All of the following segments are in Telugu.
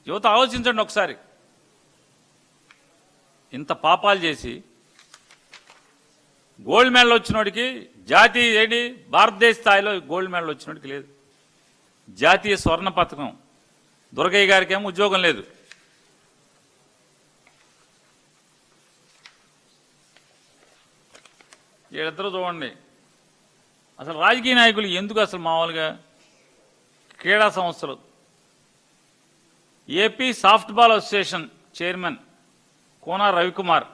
యువత ఆలోచించండి ఒకసారి. ఇంత పాపాలు చేసి గోల్డ్ మెడల్ వచ్చినోడికి జాతీయ ఏంటి భారతదేశ స్థాయిలో గోల్డ్ మెడల్ వచ్చినోడికి లేదు. జాతీయ స్వర్ణ పథకం దుర్గయ్య గారికి ఏమో ఉద్యోగం లేదు. వీళ్ళిద్దరూ చూడండి. అసలు రాజకీయ నాయకులు ఎందుకు అసలు మామూలుగా క్రీడా సంస్థలు AP softball association chairman Kona Ravikumar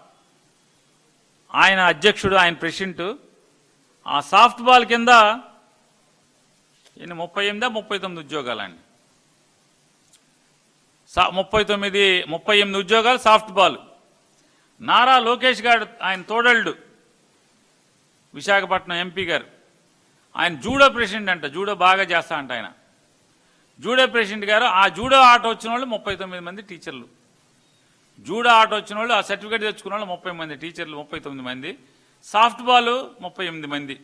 ఆయన అధ్యక్షుడు, ఆయన ప్రెసిడెంట్. ఆ సాఫ్ట్ బాల్ కింద 38-39 ఉద్యోగాలండి. 38 ఉద్యోగాలు సాఫ్ట్ బాల్. నారా లోకేష్ గారు ఆయన తోడళ్ళు విశాఖపట్నం ఎంపీ గారు, ఆయన జూడో ప్రెసిడెంట్ అంట. జూడో బాగా చేస్తా అంట ఆయన. జూడో ప్రెసిడెంట్ గారు, ఆ జూడో ఆట వచ్చిన వాళ్ళు 39 మంది టీచర్లు. జూడో ఆట వచ్చిన వాళ్ళు, ఆ సర్టిఫికేట్ తెచ్చుకున్న వాళ్ళు 30 మంది టీచర్లు, 39 మంది. సాఫ్ట్ బాల్ 38 మంది.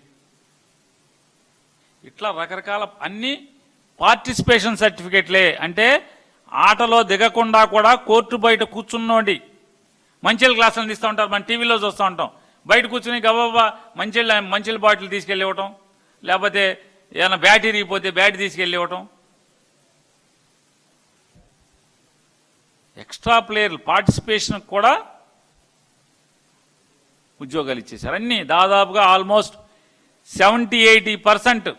ఇట్లా రకరకాల అన్ని పార్టిసిపేషన్ సర్టిఫికేట్లే. అంటే ఆటలో దిగకుండా కూడా కోర్టు బయట కూర్చున్నోడి మంచిల గ్లాసులు తీస్తూ ఉంటారు, మన టీవీలో చూస్తూ ఉంటాం. బయట కూర్చుని గబాబా మంచిల బాటిల్ తీసుకెళ్ళి ఇవ్వటం, లేకపోతే ఏదైనా బ్యాటరీ ఇరిగిపోతే బ్యాటరీ తీసుకెళ్ళి ఇవ్వటం. ఎక్స్ట్రా ప్లేయర్లు పార్టిసిపేషన్ కూడా ఉద్యోగాలు ఇచ్చేశారు. అన్నీ దాదాపుగా ఆల్మోస్ట్ 70-80%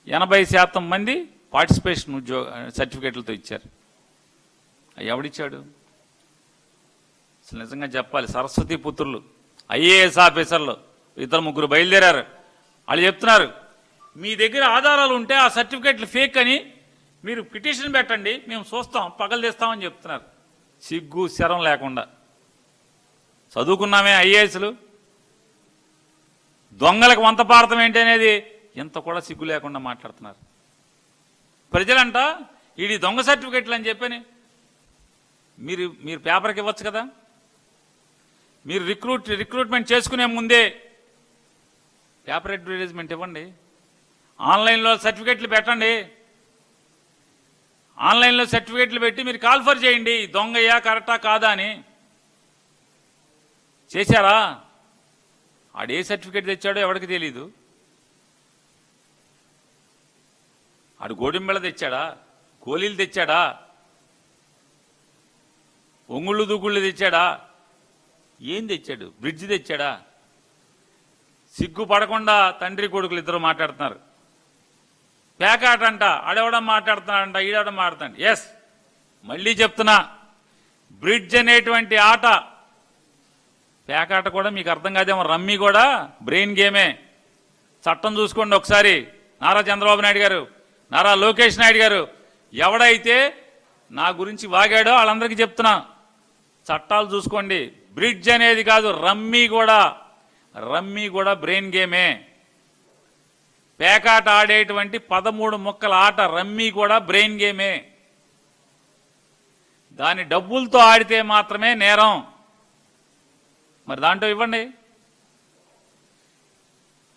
80% మంది పార్టిసిపేషన్ సర్టిఫికేట్లతో ఇచ్చారు. ఎవడిచ్చాడు? అసలు నిజంగా చెప్పాలి, సరస్వతి పుత్రులు ఐఏఎస్ ఆఫీసర్లు 2-3 బయలుదేరారు. వాళ్ళు చెప్తున్నారు, మీ దగ్గర ఆధారాలు ఉంటే ఆ సర్టిఫికేట్లు ఫేక్ అని మీరు పిటిషన్ పెట్టండి, మేము చూస్తాం, పగలు తీస్తామని చెప్తున్నారు. సిగ్గు శరం లేకుండా. చదువుకున్నామే ఐఏఎస్లు, దొంగలకు వంత పాడతాం ఏంటి అనేది ఇంత కూడా సిగ్గు లేకుండా మాట్లాడుతున్నారు. ప్రజలంట ఇది దొంగ సర్టిఫికేట్లు అని చెప్పని మీరు పేపర్కి ఇవ్వచ్చు కదా. మీరు రిక్రూట్మెంట్ చేసుకునే ముందే పేపర్ అడ్వర్టైజ్మెంట్ ఇవ్వండి, ఆన్లైన్లో సర్టిఫికేట్లు పెట్టండి. ఆన్లైన్లో సర్టిఫికేట్లు పెట్టి మీరు కాల్ఫర్ చేయండి, దొంగయ్యా కరెక్టా కాదా అని. చేశారా? ఆడు ఏ సర్టిఫికేట్ తెచ్చాడో ఎవరికి తెలీదు. ఆడు గోడింబెళ తెచ్చాడా, గోళీలు తెచ్చాడా, ఒంగుళ్ళు దూగుళ్ళు తెచ్చాడా, ఏం తెచ్చాడు? బ్రిడ్జ్ తెచ్చాడా? సిగ్గుపడకుండా తండ్రి కొడుకులు ఇద్దరు మాట్లాడుతున్నారు. పేకాట అంట, ఆడెవడం మాట్లాడుతున్నాడంట, ఈడవడం మాట్లాడుతాడు. ఎస్, మళ్ళీ చెప్తున్నా, బ్రిడ్జ్ అనేటువంటి ఆట పేకాట కూడా మీకు అర్థం కాదేమో, రమ్మీ కూడా బ్రెయిన్ గేమే. చట్టం చూసుకోండి ఒకసారి. నారా చంద్రబాబు నాయుడు గారు, నారా లోకేష్ నాయుడు గారు, ఎవడైతే నా గురించి వాగాడో వాళ్ళందరికీ చెప్తున్నా, చట్టాలు చూసుకోండి. బ్రిడ్జ్ అనేది కాదు, రమ్మీ కూడా బ్రెయిన్ గేమే. పేకాట ఆడేటువంటి 13 ముక్కల ఆట రమ్మీ కూడా బ్రెయిన్ గేమే. దాని డబ్బులతో ఆడితే మాత్రమే నేరం. మరి దాంట్లో ఇవ్వండి.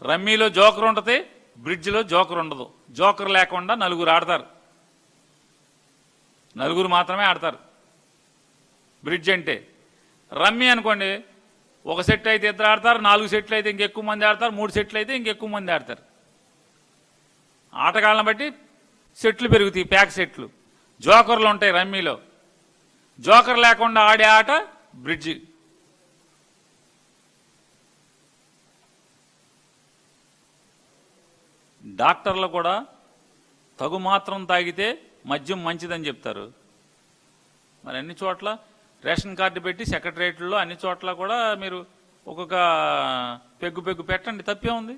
రమ్మీలో జోకర్ ఉంటుంది, బ్రిడ్జ్లో జోకర్ ఉండదు. జోకర్ లేకుండా 4 ఆడతారు, 4 మాత్రమే ఆడతారు బ్రిడ్జ్ అంటే. రమ్మీ అనుకోండి, ఒక సెట్ అయితే 2 ఆడతారు, 4 సెట్లు అయితే ఇంకెక్కువ మంది ఆడతారు, 3 సెట్లు అయితే ఇంకెక్కువ మంది ఆడతారు. ఆటగాళ్ళని బట్టి సెట్లు పెరుగుతాయి, ప్యాక్ సెట్లు. జోకర్లు ఉంటాయి రమ్మీలో. జోకర్ లేకుండా ఆడే ఆట బ్రిడ్జి. డాక్టర్లు కూడా తగు మాత్రం తాగితే మద్యం మంచిదని చెప్తారు. మరి అన్ని చోట్ల రేషన్ కార్డు పెట్టి సెక్రటరియట్లో అన్ని చోట్ల కూడా మీరు ఒక్కొక్క పెగ్గు పెట్టండి, తప్పే ఉంది.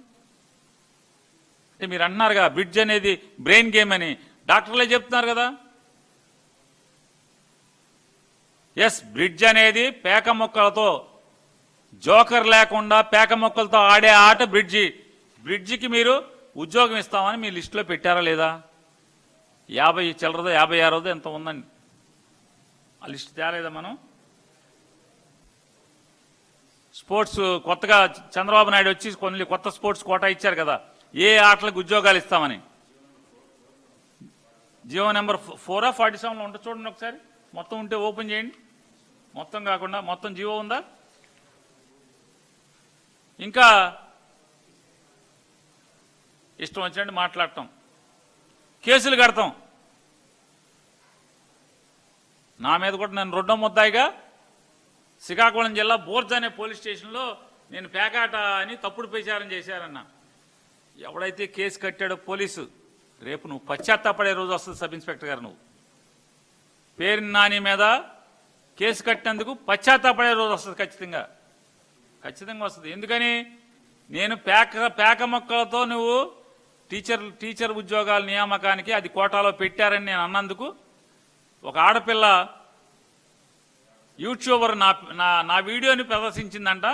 అంటే మీరు అంటున్నారుగా బ్రిడ్జ్ అనేది బ్రెయిన్ గేమ్ అని, డాక్టర్లే చెప్తున్నారు కదా. ఎస్, బ్రిడ్జ్ అనేది పేక మొక్కలతో, జోకర్ లేకుండా పేక మొక్కలతో ఆడే ఆట బ్రిడ్జి. బ్రిడ్జికి మీరు ఉద్యోగం ఇస్తామని మీ లిస్టులో పెట్టారా లేదా? 50 చిల్లరదో 56 ఎంత ఉందండి. ఆ లిస్ట్ తేలేదా మనం? స్పోర్ట్స్ కొత్తగా చంద్రబాబు నాయుడు వచ్చి కొన్ని కొత్త స్పోర్ట్స్ కోటా ఇచ్చారు కదా, ఏ ఆటలకు ఉద్యోగాలు ఇస్తామని. జీవో నెంబర్ 447లో ఉంటుంది చూడండి ఒకసారి, మొత్తం ఉంటే ఓపెన్ చేయండి. మొత్తం కాకుండా మొత్తం జీవో ఉందా? ఇంకా ఇష్టం వచ్చినట్టు మాట్లాడటం, కేసులు కడతాం. నా మీద కూడా నేను రెండో ముద్దాయిగా శ్రీకాకుళం జిల్లా బోర్జ్ అనే పోలీస్ స్టేషన్లో నేను పేకాట అని తప్పుడు ప్రచారం చేశారన్నా. ఎవడైతే కేసు కట్టాడో పోలీసు, రేపు నువ్వు పశ్చాత్తాపడే రోజు వస్తుంది. సబ్ ఇన్స్పెక్టర్ గారు, నువ్వు పేరు నాని మీద కేసు కట్టినందుకు పశ్చాత్తాపడే రోజు వస్తుంది. ఖచ్చితంగా వస్తుంది. ఎందుకని? నేను పేక మొక్కలతో నువ్వు టీచర్ ఉద్యోగాల నియామకానికి అది కోటాలో పెట్టారని నేను అన్నందుకు ఒక ఆడపిల్ల యూట్యూబర్ నా వీడియోని ప్రదర్శించిందంట.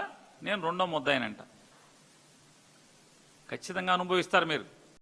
నేను రెండో ముద్దాయినంట. ఖచ్చితంగా అనుభవిస్తారు మీరు.